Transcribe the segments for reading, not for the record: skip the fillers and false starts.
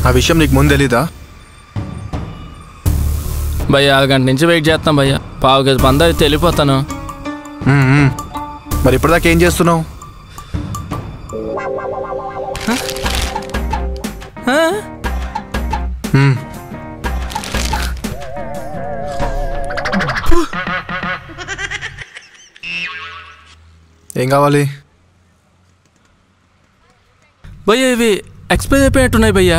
ఆ విషయం నీకు ముందు తెలీదా? భయ్యా 1 గంట నుంచి వెయిట్ చేస్తాం భయ్యా. పావు కేజీ పంద అయితే వెళ్ళిపోతాను. మరి ఇప్పటిదాకా ఏం చేస్తున్నావు? ఏం కావాలి భయ్యా? ఇవి ఎక్స్పైర్ అయిపోయినట్టున్నాయి భయ్యా.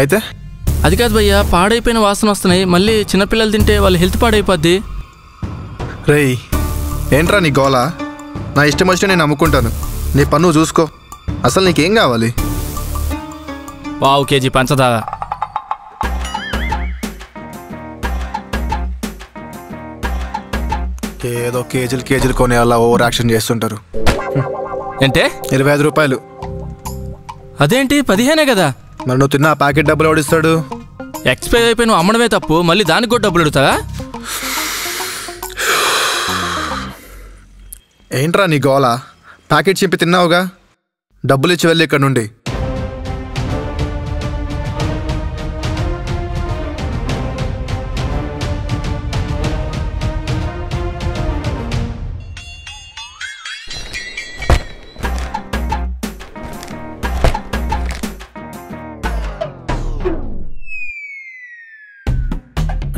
అయితే అది కాదు భయ్యా, పాడైపోయిన వాసన వస్తున్నాయి. మళ్ళీ చిన్నపిల్లలు తింటే వాళ్ళ హెల్త్ పాడైపోద్ది. రేయ్ ఏంట్రా నీ గోల? నా ఇష్టం వచ్చినా నేను అమ్ముకుంటాను. నీ పన్ను చూసుకో. అసలు నీకేం కావాలి? పావు కేజీ పంచదార. ఏదో కేజీలు కొనే అలా ఓవర్ యాక్షన్ చేస్తుంటారు. అంటే 25 రూపాయలు. అదేంటి 15 కదా? మరి నువ్వు తిన్న ఆ ప్యాకెట్ డబ్బులు ఎవడిస్తాడు? ఎక్స్పైర్ అయిపోయిన అమ్మడమే తప్పు, మళ్ళీ దానికి కూడా డబ్బులు అడుగుతావా? ఏంట్రా నీ గోల? ప్యాకెట్ చింపి తిన్నావుగా, డబ్బులు ఇచ్చి వెళ్ళి ఇక్కడ నుండి.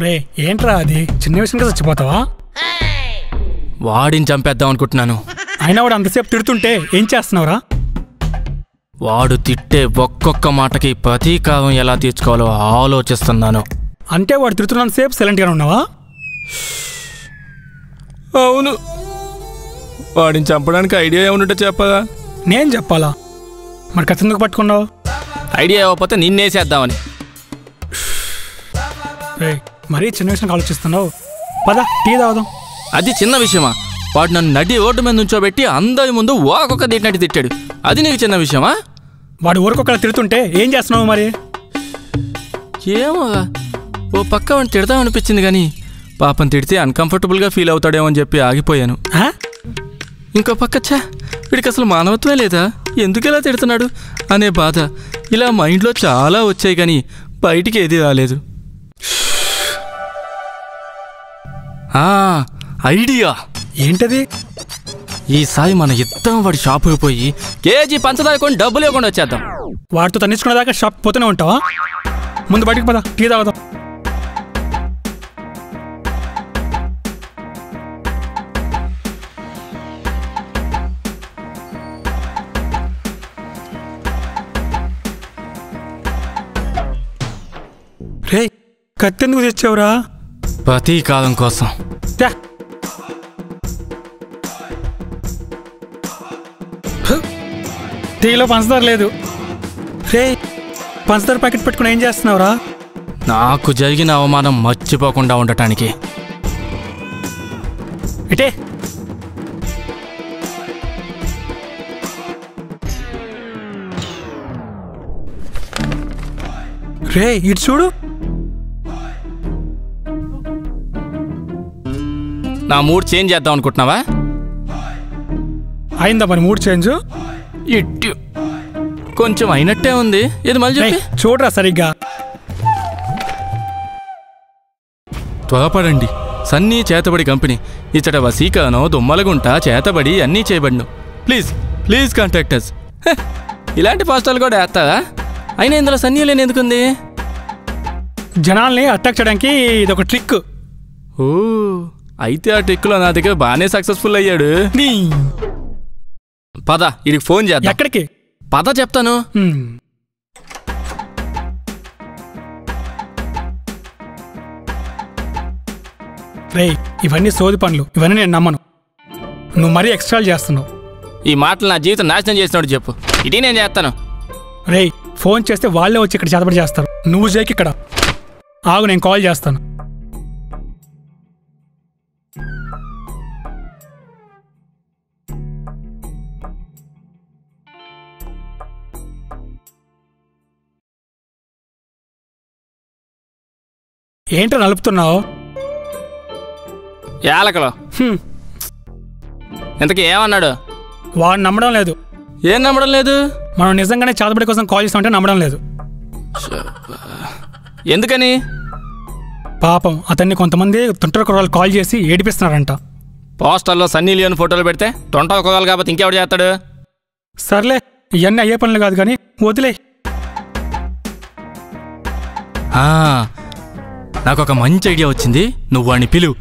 రే ఏంట్రా అది? చిన్న విషయం కదా చచ్చిపోతావా? వాడిని చంపేద్దాం అనుకుంటున్నాను. అయినా వాడు అంతసేపు తిడుతుంటే ఏం చేస్తున్నావురా? వాడు తిట్టే ఒక్కొక్క మాటకి ప్రతీకారం ఎలా తీర్చుకోవాలో ఆలోచిస్తున్నాను. అంటే వాడు తిడుతున్నంతసేపు సైలెంట్గానే ఉన్నావా? అవును. వాడిని చంపడానికి ఐడియా ఏమనుంటే చెప్పదా? నేను చెప్పాలా? మరి కత్తి ఎందుకు పట్టుకున్నావు? ఐడియా ఇవ్వకపోతే నిన్నేసేద్దామని. రే మరీ చిన్న విషయం ఆలోచిస్తున్నావు. పద టీ తాగుదాం. అది చిన్న విషయమా? వాడు నన్ను నడి రోడ్డు మీద నుంచోబెట్టి అందరి ముందు ఒక్కొక్క తిట్టినట్టు తిట్టాడు. అది నీకు చిన్న విషయమా? వాడు ఊరికొకరు తిడుతుంటే ఏం చేస్తున్నావు మరి? ఏమో ఓ పక్క వాడిని తిడతామనిపించింది కానీ పాపం తిడితే అన్కంఫర్టబుల్గా ఫీల్ అవుతాడేమో అని చెప్పి ఆగిపోయాను. ఇంకో పక్క వీడికి అసలు మానవత్వమే లేదా, ఎందుకు ఇలా తిడుతున్నాడు అనే బాధ ఇలా మైండ్లో చాలా వచ్చాయి కానీ బయటికి ఏది రాలేదు. ఐడియా ఏంటది? ఈసారి మన ఇద్దరం వాడి షాపుకి పోయి కేజీ పంచదార కొని డబ్బులు ఇవ్వకుండా వచ్చేద్దాం. వాడితో తన్నించుకునేదాకా షాప్ పోతూనే ఉంటావా? ముందు బయటికి పద, టీ తాగుదాం. రే కత్తి ఎందుకు తెచ్చావురా? ప్రతీకారం కోసం. టీలో పంచదార లేదు. రే పంచదార ప్యాకెట్ పెట్టుకుని ఏం చేస్తున్నావురా? నాకు జరిగిన అవమానం మర్చిపోకుండా ఉండటానికి. ఇటే రే ఇటు చూడు. నా మూడ్ చేంజ్ చేద్దాం అనుకుంటున్నావా? అయిందా మరి మూడ్ చేంజ్? ఇట్టు కొంచెం అయినట్టే ఉంది. ఇది మళ్ళీ చూడరా సరిగ్గా. త్వరపడండి, సన్నీ చేతబడి కంపెనీ. ఇచ్చట వసీకానో దుమ్మలగుంట చేతబడి అన్నీ చేయబడిను. Please please contact us. ఇలాంటి పోస్టర్లు కూడా వేస్తారా? అయినా ఇందులో సన్నీ లేని ఎందుకుంది? జనాల్ని అటాక్ చేయడానికి ఇదొక ట్రిక్. ఓ అయితే ఆ ట్రిక్లో నా దగ్గర బాగానే సక్సెస్ఫుల్ అయ్యాడు. పద ఇడికి ఫోన్ చేద్దాం. ఎక్కడికి? పద చెప్తాను. రే ఇవన్నీ సోది పనులు, ఇవన్నీ నేను నమ్మను. నువ్వు మరీ ఎక్స్ట్రా చేస్తున్నావు. ఈ మాటలు నా జీవితం నాశనం చేసినాడు చెప్పు. ఇది నేను చేస్తాను. రే ఫోన్ చేస్తే వాళ్ళే వచ్చి ఇక్కడ చేతబడి చేస్తారు. నువ్వు చేయకి ఇక్కడ ఆగు, నేను కాల్ చేస్తాను. ఏంటో నలుపుతున్నావు? యాలకలో ఇంతకీ ఏమన్నాడు? వాడు నమ్మడం లేదు. ఏం నమ్మడం లేదు? మనం నిజంగానే చేతబడి కోసం కాల్ చేస్తామంటే నమ్మడం లేదు. ఎందుకని? పాపం అతన్ని కొంతమంది తుంటర కుర్రాళ్ళు కాల్ చేసి ఏడిపిస్తున్నారంట. పోస్టర్లో సన్నీ లియోన్ ఫోటోలు పెడితే తొంట కుర్రాలు కాబట్టి ఇంకెవడు చేస్తాడు? సర్లే, ఇవన్నీ అయ్యే పనులు కాదు కానీ వదిలే. నాకు ఒక మంచి ఐడియా వచ్చింది. నువ్వు వాడిని పిలువు.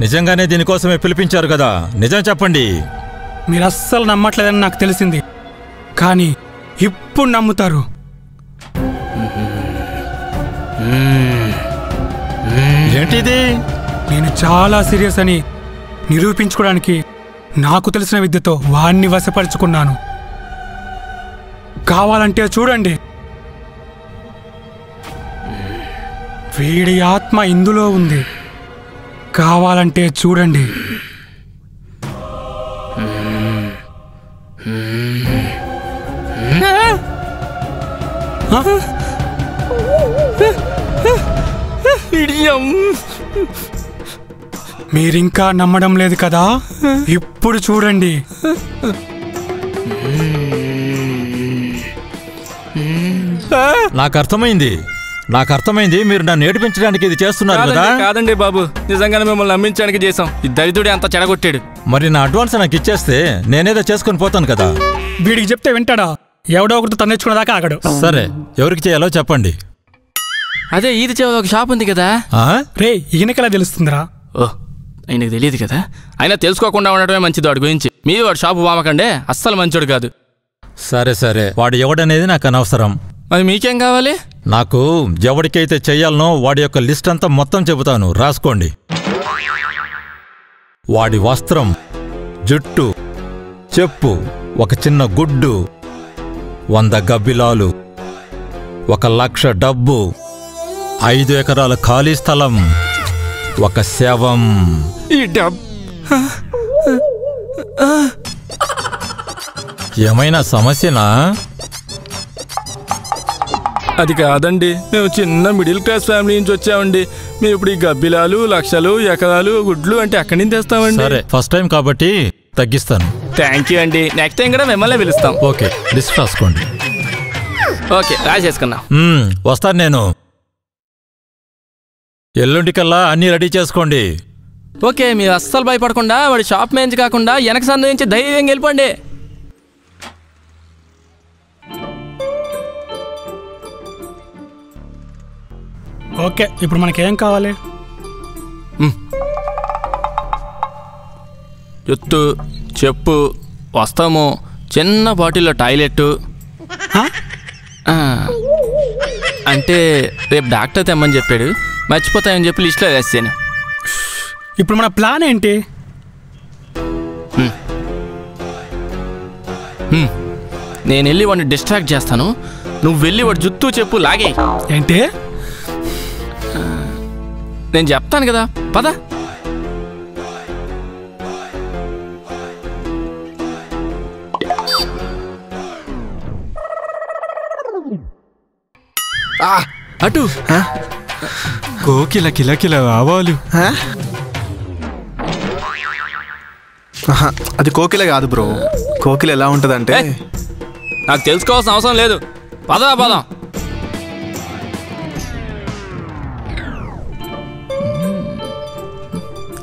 నిజంగానే దీనికోసమే పిలిపించారు కదా, నిజం చెప్పండి. మీరు అస్సలు నమ్మట్లేదని నాకు తెలిసింది, కానీ ఇప్పుడు నమ్ముతారు. ఏంటిది? నేను చాలా సీరియస్ అని నిరూపించుకోవడానికి నాకు తెలిసిన విద్యతో వాణ్ణి వశపరుచుకున్నాను. కావాలంటే చూడండి, వీడి ఆత్మ ఇందులో ఉంది. కావాలంటే చూడండి. మీరింకా నమ్మడం లేదు కదా, ఇప్పుడు చూడండి. నాకు అర్థమైంది, మీరు నన్ను ఏడిపించడానికి ఇది చేస్తున్నారు కదా. కాదండి బాబు, నిజంగానే మిమ్మల్ని నమ్మించడానికి చేసాం. ఈ దరిద్రుడే అంతా చెడగొట్టాడు. మరి నా అడ్వాన్స్ నాకు ఇచ్చేస్తే నేనేదో చేసుకుని పోతాను కదా. వీడికి చెప్తే వింటాడా? ఎవడో ఒకటి తన్నేచుకునేదాకా ఆగడు. సరే, ఎవరికి చేయాలో చెప్పండి. అదే ఈది చివర ఒక షాప్ ఉంది కదా. రే, ఈయనకెలా తెలుస్తుందిరా? ఓహ్, ఆయనకు తెలియదు కదా. అయినా తెలుసుకోకుండా ఉండటమే మంచిది వాడి గురించి. మీరు వాడు షాపు వామకండే, అస్సలు మంచోడు కాదు. సరే, వాడు ఎవడనేది నాకు అనవసరం. మరి మీకేం కావాలి? నాకు ఎవరికైతే చెయ్యాలనో వాడి యొక్క లిస్ట్ అంతా మొత్తం చెబుతాను, రాసుకోండి. వాడి వస్త్రం, జుట్టు, చెప్పు, ఒక చిన్న గుడ్డు, 100 గబ్బిలాలు, 1,00,000 డబ్బు, 5 ఎకరాల ఖాళీ స్థలం, 1 శవం. ఈ డబ్ ఏమైనా సమస్యనా? అది కాదండి, మేము చిన్న మిడిల్ క్లాస్ ఫ్యామిలీ నుంచి వచ్చామండి. మేము ఇప్పుడు ఈ గబ్బిలాలు, లక్షలు, ఎకరాలు, గుడ్లు అంటే ఎక్కడి నుంచి తెస్తామండి? సరే, ఫస్ట్ టైం కాబట్టి తగ్గిస్తాను. థ్యాంక్ యూ అండి. నెక్స్ట్ టైం కూడా మిమ్మల్ని పిలుస్తాం. ఓకే, లిస్ట్ రాసుకోండి. ఓకే, రాసేసుకున్నా. వస్తాను నేను. ఎల్లుండికల్లా అన్నీ రెడీ చేసుకోండి. ఓకే, మీరు అస్సలు భయపడకుండా వాడి షాప్ మేంచి కాకుండా వెనక సందు నుంచి ధైర్యంగా వెళ్ళిపోండి. ఓకే, ఇప్పుడు మనకేం కావాలి? జుత్తు, చెప్పు, వస్తాము, చిన్న బాటిల్లో టాయిలెట్. అంటే రేపు డాక్టర్ తెమ్మని చెప్పాడు, మర్చిపోతాయని చెప్పి లిస్ట్లో వేసాను. ఇప్పుడు మన ప్లాన్ ఏంటి? నేను వెళ్ళి వాడిని డిస్ట్రాక్ట్ చేస్తాను, నువ్వు వెళ్ళి వాడి జుత్తు చెప్పు లాగే. ఏంటి? నేను చెప్తాను కదా, పద. అటు కోకిల కిలకిల ఆవాలు. అది కోకిల కాదు బ్రో. కోకిల ఎలా ఉంటుందంటే, నాకు తెలుసుకోవాల్సిన అవసరం లేదు, పదరా పదం.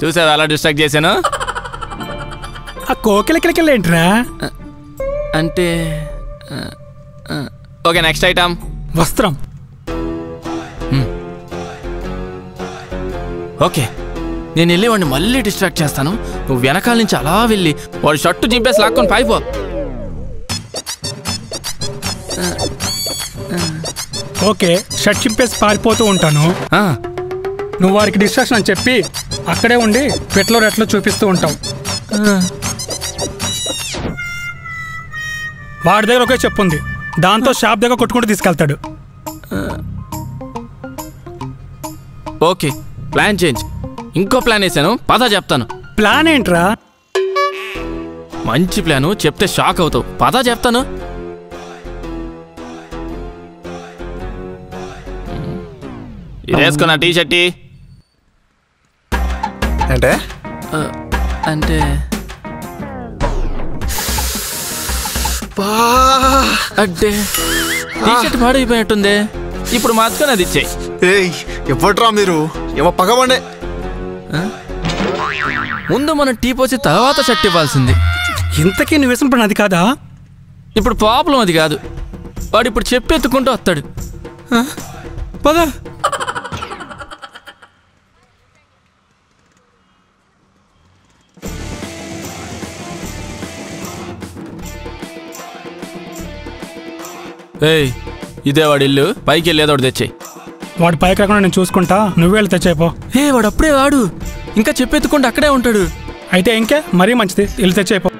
చూసావా అలా డిస్ట్రాక్ట్ చేశాను? ఆ కోకిల కిలకిల ఏంట్రా? అంటే ఓకే, నెక్స్ట్ ఐటమ్ వస్త్రం. ఓకే, నేను వెళ్ళి వాడిని మళ్ళీ డిస్ట్రాక్ట్ చేస్తాను. నువ్వు వెనకాల నుంచి అలా వెళ్ళి వాడి షర్టు చింపేసి లాక్కొని పాయిపో. ఓకే, షర్ట్ చింపేసి పారిపోతూ ఉంటాను. నువ్వు వారికి డిస్ట్రాక్షన్ అని చెప్పి అక్కడే ఉండి పెట్లో రెట్లో చూపిస్తూ ఉంటావు. వాడి దగ్గర ఒకే చెప్పు ఉంది, దాంతో షాప్ దగ్గర కొట్టుకుంటూ తీసుకెళ్తాడు. Okay, plan change. ఇంకో ప్లాన్ వేసాను, పద చెప్తాను. ప్లాన్ ఏంట్రా? మంచి ప్లాను, చెప్తే షాక్ అవుతావు. పద చెప్తాను. ఇదేసుకున్నా టీ షర్ట్. అంటే అంటే అడ్డే టీషర్ట్ పాడైపోయినట్టుంది. ఇప్పుడు మార్చుకొని అది ఇచ్చేయి. ఏయ్ ఎవట్రా మీరు? ఏమో పగవండే. ముందు మనం టీ పోసి తర్వాత షర్ట్ ఇవ్వాల్సింది. ఇంతకీ నువ్వు వేసిన పని అది కాదా? ఇప్పుడు ప్రాబ్లం అది కాదు. వాడు ఇప్పుడు చెప్పెత్తుకుంటూ వస్తాడు. పద. ఏయ్ ఇదే వాడి ఇల్లు. పైకి వెళ్ళేదో ఒకటి తెచ్చేయి. వాడు పైకి రాకుండా నేను చూసుకుంటా, నువ్వే వెళ్ళి తెచ్చేపో. వాడు అప్పుడే వాడు ఇంకా చెప్పెత్తుకుంటూ అక్కడే ఉంటాడు. అయితే ఇంకే మరీ మంచిది, వెళ్ళి తెచ్చేపో.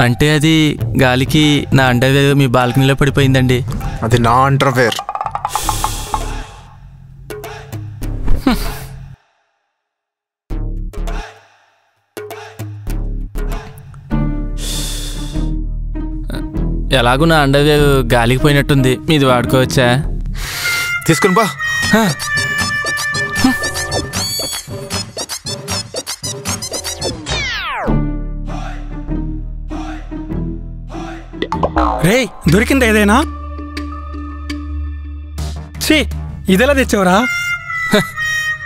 అంటే అది గాలికి నా అండర్వేర్ మీ బాల్కనీలో పడిపోయిందండి. అది నా అండర్వేర్. ఎలాగూ నా అండర్వేర్ గాలికి పోయినట్టుంది. మీది వాడుకోవచ్చా? తీసుకుని బా. రే దొరికిందా ఏదైనా? ఛీ ఇదెలా తెచ్చావురా?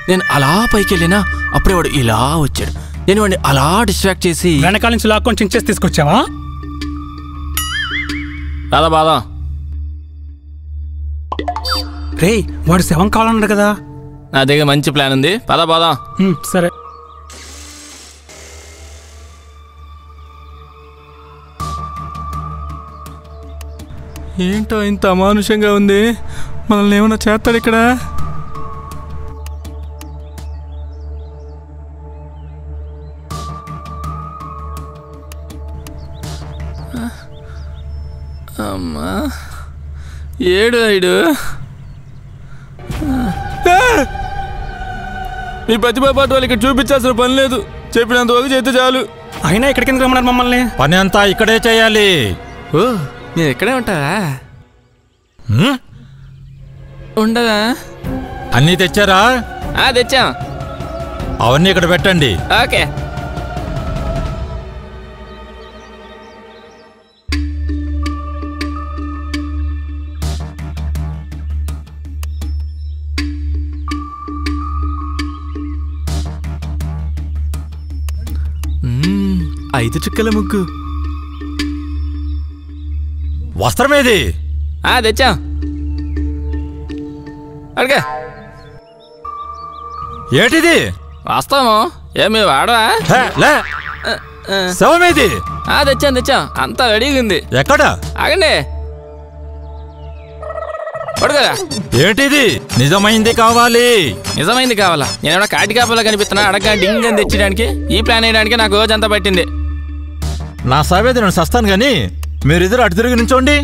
నేను అలా పైకి వెళ్ళినా అప్పుడే వాడు ఇలా వచ్చాడు. నేను వాడిని అలా డిస్ట్రాక్ట్ చేసి వెనకాల నుంచి లాక్కొని చించేసి తీసుకొచ్చావా? రాదా బాదా. రే వాడు శవం కావాలన్నాడు కదా. నా దగ్గర మంచి ప్లాన్ ఉంది. పదా బాదా. సరే. ఏంటో ఇంత అమానుషంగా ఉంది. మనల్ని ఏమన్నా చేస్తాడు ఇక్కడ? అమ్మా ఏడు ఐడు. మీ ప్రతిభా పాటు వాళ్ళు ఇక్కడ చూపించాల్సిన పని లేదు. చెప్పినంత వరకు చేస్తే చాలు. అయినా ఇక్కడికి ఎందుకు రమ్మన్నారు మమ్మల్ని? పని అంతా ఇక్కడే చేయాలి. ఓ నేను ఇక్కడే ఉంటావా? ఉండదా? అన్నీ తెచ్చారా? తెచ్చాం. అవన్నీ ఇక్కడ పెట్టండి. ఓకే. ఐదు చుక్కల ముగ్గు. వస్త్రమేది? తెచ్చాం. అడిగా ఏటిది? వస్తాము. ఏమి వాడవా? శవమేది? తెచ్చాం. అంతా రెడీగా ఉంది. ఎక్కడ? ఆగండి. పడుకోరా. ఏంటిది? నిజమైంది కావాలి. నిజమైంది కావాలా? నేనేమన్నా కాటి కాపలా కనిపిస్తున్నా? అడగగా డింగ్ అని తెచ్చడానికి ఈ ప్లాన్ వేయడానికి నాకు రోజంతా పట్టింది. నా సావేది నేను సస్తాను గాని మీరిద్దరు అటు తిరిగి నుంచోండి.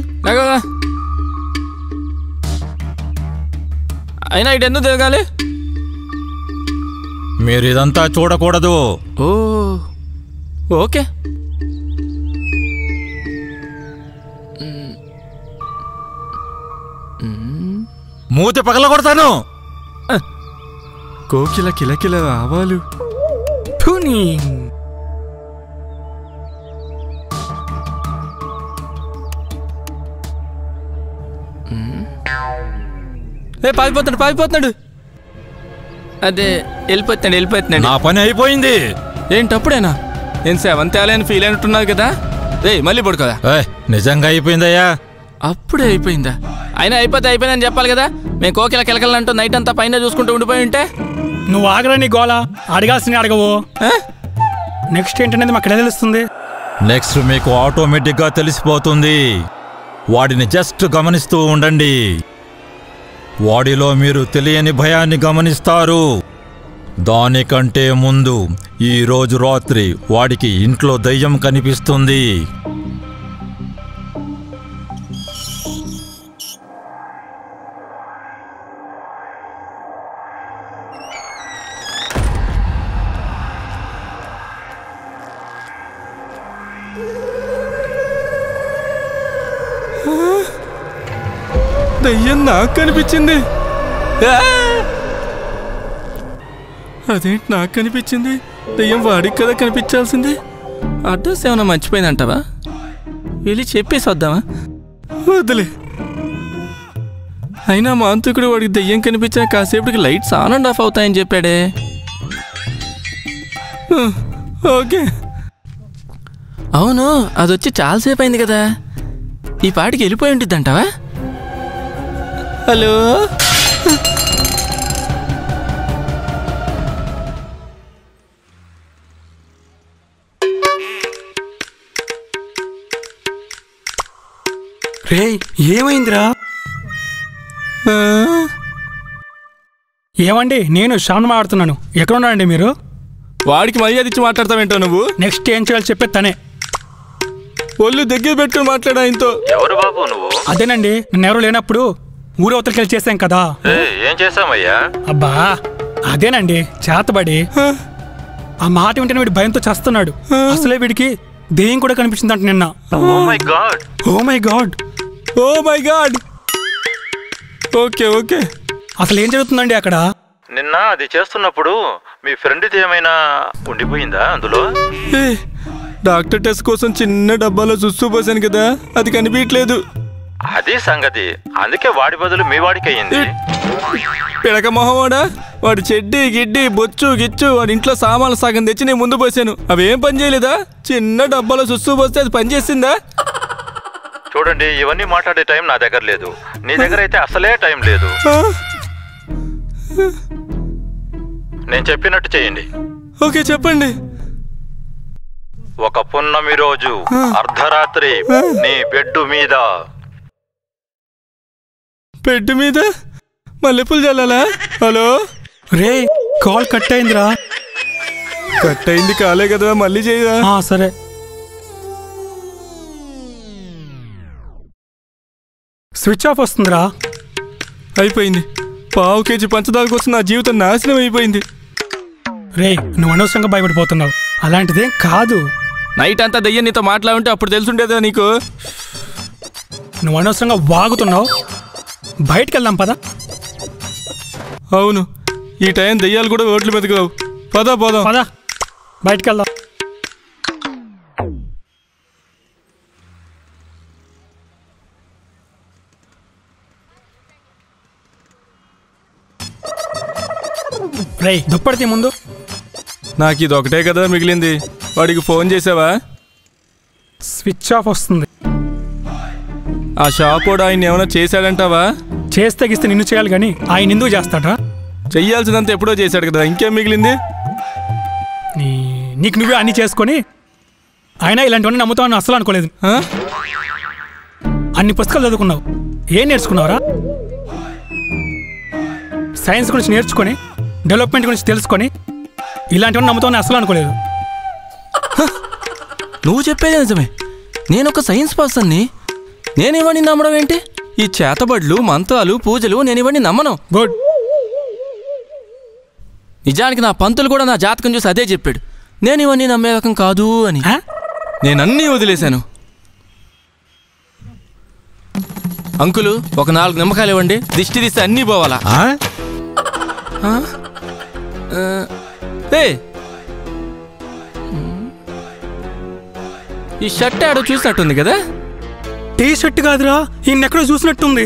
అయినా ఇటు ఎందుకు తిరగాలి? మీరు ఇదంతా చూడకూడదు. ఓకే. మూతి పగల కొడతాను. కోకిల కిలకిల రావాలు. పారిపోతున్నాడు. అదే వెళ్ళిపోతున్నాడు. నా పని అయిపోయింది. ఏంటప్పుడేనా? నేను సెవెంత్ తేలని ఫీల్ అయినట్టున్నారు కదా. మళ్ళీ పడుకోదా? నిజంగా అయిపోయిందయ్యా. అప్పుడే అయిపోయిందా? అయినా అయిపోయిందని చెప్పాలి కదా. మేము కోకిల కిలకలంటూ నైట్ అంతా పైన చూసుకుంటూ ఉండిపోయి ఉంటే. నువ్వు ఆగరా నీ గోళ. అడగాల్సిన అడగవు. నెక్స్ట్ ఏంటనేది మాకు ఎలా తెలుస్తుంది? నెక్స్ట్ మీకు ఆటోమేటిక్గా తెలిసిపోతుంది. వాడిని జస్ట్ గమనిస్తూ ఉండండి. వాడిలో మీరు తెలియని భయాన్ని గమనిస్తారు. దానికంటే ముందు ఈ రోజు రాత్రి వాడికి ఇంట్లో దయ్యం కనిపిస్తుంది. దయ్యం నాకు కనిపించింది. అదేంటి నాకు కనిపించింది? దయ్యం వాడికి కదా కనిపించాల్సింది. అడ్రస్ ఏమైనా మర్చిపోయిందంటావా? వెళ్ళి చెప్పేసి వద్దామా? వద్దులే. అయినా మాంత్రికుడు వాడికి దయ్యం కనిపించిన కాసేపటికి లైట్స్ ఆన్ అండ్ ఆఫ్ అవుతాయని చెప్పాడే. ఓకే. అవును, అది వచ్చి చాలాసేపు అయింది కదా. ఈ పాటికి వెళ్ళిపోయి ఉంటుందంటావా? హలో, రే ఏమైందిరా? ఏమండి, నేను శ్యామ్ మాట్లాడుతున్నాను. ఎక్కడ ఉన్నారండి మీరు? వాడికి మర్యాద ఇచ్చి మాట్లాడతావేంటో నువ్వు. నెక్స్ట్ ఏం చేయాలి చెప్పే తనే. ఒళ్ళు దగ్గర పెట్టుకుని మాట్లాడా ఆయనతో. ఎవరు బాబు నువ్వు? అదేనండి, నిన్న ఎవరు లేనప్పుడు ఊరవతలకి వెళ్ళి చేశాం కదా. ఏం చేశామయ్యా? అబ్బా అదేనండి, చేతబడి. ఆ మాట వింటేనే వీడి భయంతో చేస్తున్నాడు. అసలే వీడికి దెయ్యం కూడా కనిపించిందంట నిన్న. Oh my god. Oh my god. Oh my god. Okay okay. అసలు ఏం జరుగుతుందండి అక్కడ? నిన్న అది చేస్తున్నప్పుడు మీ ఫ్రెండ్ది ఏమైనా ఉండిపోయిందా అందులో? డాక్టర్ టెస్ట్ కోసం చిన్న డబ్బాలో చూస్తూ పోసాను కదా, అది కనిపించలేదు. అది సంగతి. అందుకే వాడి బదులు మీ వాడికి అయ్యింది. పిడక మొహవాడా, వాడు చెడ్డి గిడ్డి బొచ్చు గిచ్చు వాడి ఇంట్లో సామాన్లు సగం తెచ్చి నేను ముందు పోసాను. అవేం పని చేయలేదా? చిన్న డబ్బాలో చూస్తూ పోస్తే అది పని చేసిందా? చూడండి, ఇవన్నీ మాట్లాడే టైం నా దగ్గర లేదు. నీ దగ్గర అయితే అసలే టైం లేదు. నేను చెప్పినట్టు చేయండి. ఓకే చెప్పండి. ఒక పున్నమి రోజు అర్ధరాత్రి నీ బెడ్ మీద. బెడ్ మీద మల్లెపూలు చల్లాలా? హలో రే, కాల్ కట్ అయిందిరా. కట్ అయింది కాలే కదా, మళ్ళీ చేయదా? సరే. స్విచ్ ఆఫ్ వస్తుందిరా. అయిపోయింది. పావు కేజీ పంచదార కోసం నా జీవితం నాశనం అయిపోయింది. రే, నువ్వు అనవసరంగా భయపడిపోతున్నావు. అలాంటిదేం కాదు. నైట్ అంతా దయ్యం నీతో మాట్లాడుంటే అప్పుడు తెలుసుండేదా నీకు? నువ్వు అనవసరంగా వాగుతున్నావు. బయటికి వెళ్దాం పదా. అవును, ఈ టైం దయ్యాలు కూడా ఓట్ల మీదకి రావు. పదా పోదాం. పదా బయటికి వెళ్దాం. రే, దుప్పడితే ముందు. నాకు ఇది ఒకటే కదా మిగిలింది. వాడికి ఫోన్ చేసావా? స్విచ్ ఆఫ్ వస్తుంది. ఆ షాప్ కూడా ఆయన ఏమైనా చేశాడంటావా? చేస్తే గిస్తే నిన్ను చేయాలి కానీ ఆయన ఎందుకు చేస్తాడా? చెయ్యాల్సినంత ఎప్పుడో చేశాడు కదా, ఇంకేం మిగిలింది? నీకు నువ్వే అన్నీ చేసుకొని ఆయన ఇలాంటివన్నీ నమ్ముతావని అసలు అనుకోలేదు. అన్ని పుస్తకాలు చదువుకున్నావు, ఏం నేర్చుకున్నావురా? సైన్స్ గురించి నేర్చుకొని డెవలప్మెంట్ గురించి తెలుసుకొని ఇలాంటివన్నీ నమ్ముతావని అసలు అనుకోలేదు. నువ్వు చెప్పేది నిజమే. నేను ఒక సైన్స్ పర్సన్ని. నేను ఇవన్నీ నమ్మడం ఏంటి? ఈ చేతబడులు మంత్రాలు పూజలు నేను ఇవన్నీ నమ్మను. గుడ్. నిజానికి నా పంతులు కూడా నా జాతకం చూసి అదే చెప్పాడు. నేను ఇవన్నీ నమ్మే రకం కాదు అని. నేనన్నీ వదిలేశాను. అంకులు, ఒక 4 నిమ్మకాయలు ఇవ్వండి. దిష్టి తీస్తే అన్నీ పోవాలా? ఈ షర్ట్ ఆడో చూసినట్టుంది కదా? టీ షర్ట్ కాదురా, ఈయనెక్కడో చూసినట్టుంది.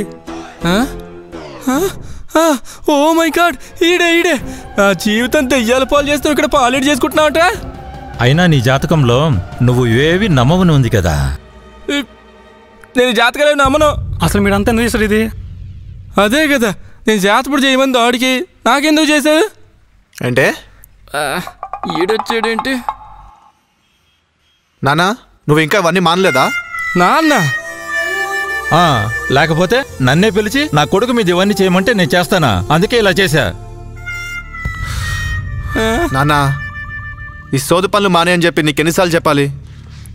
ఓ మై గాడ్, ఈడే నా జీవితం దెయ్యాల పాలు చేస్తూ ఇక్కడ పాలేట్ చేసుకుంటున్నావట. అయినా నీ జాతకంలో నువ్వు ఏవి నమ్మవని ఉంది కదా. నేను జాతకాలు నమ్మను. అసలు మీరంతా ఎందుకు చేశారు ఇది? అదే కదా, నేను జాతపుడు చేయమంది ఆడికి, నాకెందుకు చేశావు అంటే? ఈడొచ్చాడేంటి? నానా, నువ్వు ఇంకా ఇవన్నీ మానలేదా? నాన్న లేకపోతే నన్నే పిలిచి నా కొడుకు మీద ఇవన్నీ చేయమంటే నేను చేస్తానా? అందుకే ఇలా చేశా. నాన్న ఈ సోదు పనులు మానే అని చెప్పి నీకు ఎన్నిసార్లు చెప్పాలి?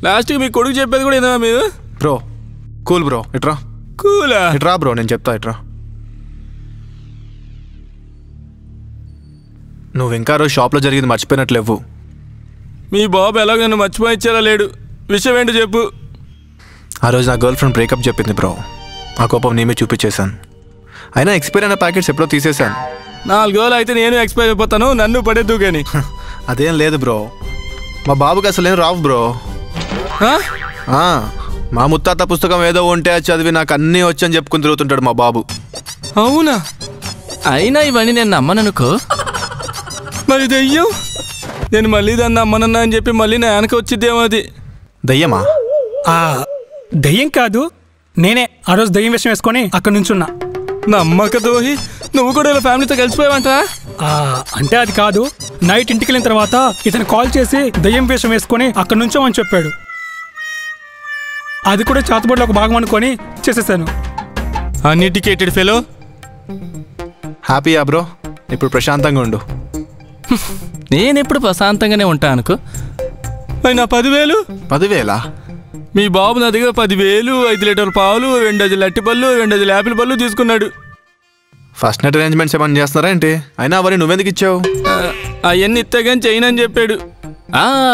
లాస్ట్కి మీ కొడుకు చెప్పేది కూడా ఏదో మీరు. బ్రో కూల్ బ్రో, ఇట్రా. కూలా? ఇట్రా బ్రో, నేను చెప్తా, ఇట్రా. నువ్వు ఇంకా రోజు షాప్లో జరిగింది మర్చిపోయినట్లేవు. మీ బాబు ఎలాగో నన్ను మర్చిపోయిచ్చేలా లేడు. విషయం ఏంటో చెప్పు. ఆ రోజు నా గర్ల్ ఫ్రెండ్ బ్రేకప్ చెప్పింది బ్రో. ఆ కోపం నేమే చూపించేశాను. అయినా ఎక్స్పైర్ అయిన ప్యాకెట్స్ ఎప్పుడో తీసేశాను. 4 రోజులు అయితే నేను ఎక్స్పైర్ అయిపోతాను, నన్ను పడేద్దు కానీ. అదేం లేదు బ్రో, మా బాబుకి అసలు ఏం రావు బ్రో. మా ముత్తాత పుస్తకం ఏదో ఉంటే చదివి నాకు అన్నీ వచ్చని చెప్పుకుని తిరుగుతుంటాడు మా బాబు. అవునా? అయినా ఇవన్నీ నేను నమ్మననుకో. మరి దెయ్యం? నేను మళ్ళీ దాన్ని నమ్మనన్నా అని చెప్పి మళ్ళీ నా వెనక వచ్చిద్దేమో. అది దయ్యమా? దయ్యం కాదు, నేనే ఆ రోజు దయ్యం వేషం వేసుకొని అక్కడ నుంచున్నా. నమ్మక దోహి, నువ్వు కూడా ఇలా ఫ్యామిలీతో కలిసిపోయావంట? అంటే అది కాదు, నైట్ ఇంటికి వెళ్ళిన తర్వాత ఇతను కాల్ చేసి దయ్యం వేషం వేసుకొని అక్కడ నుంచోమని చెప్పాడు. అది కూడా చేతబడిలో ఒక భాగం అనుకొని చేసేసాను. Uneducated fellow. హ్యాపీయా బ్రో? ఇప్పుడు ప్రశాంతంగా ఉండు. నేనెప్పుడు ప్రశాంతంగానే ఉంటా అనుకో. నా 10,000? 10,000? మీ బాబు నా దగ్గర 10,000, 5 లీటర్ల పాలు, 2 డజన్ల అట్టి పళ్ళు, 2 డజన్ల యాపిల్ పళ్ళు తీసుకున్నాడు. ఫస్ట్ నైట్ అరేంజ్మెంట్స్ ఏమన్నా చేస్తున్నారా ఏంటి? అయినా అవన్నీ నువ్వెందుకు ఇచ్చావు? అవన్నీ ఇత్తగాని చేయనని చెప్పాడు.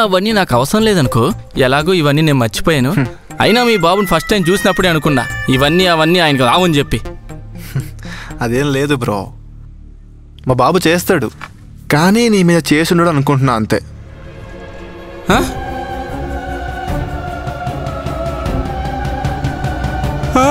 అవన్నీ నాకు అవసరం లేదనుకో. ఎలాగో ఇవన్నీ నేను మర్చిపోయాను. అయినా మీ బాబుని ఫస్ట్ టైం చూసినప్పుడే అనుకున్నా ఇవన్నీ అవన్నీ ఆయనకు రావని చెప్పి. అదేం లేదు బ్రో, మా బాబు చేస్తాడు, కానీ నీ మీద చేసి ఉండడు అనుకుంటున్నా అంతే. ఆ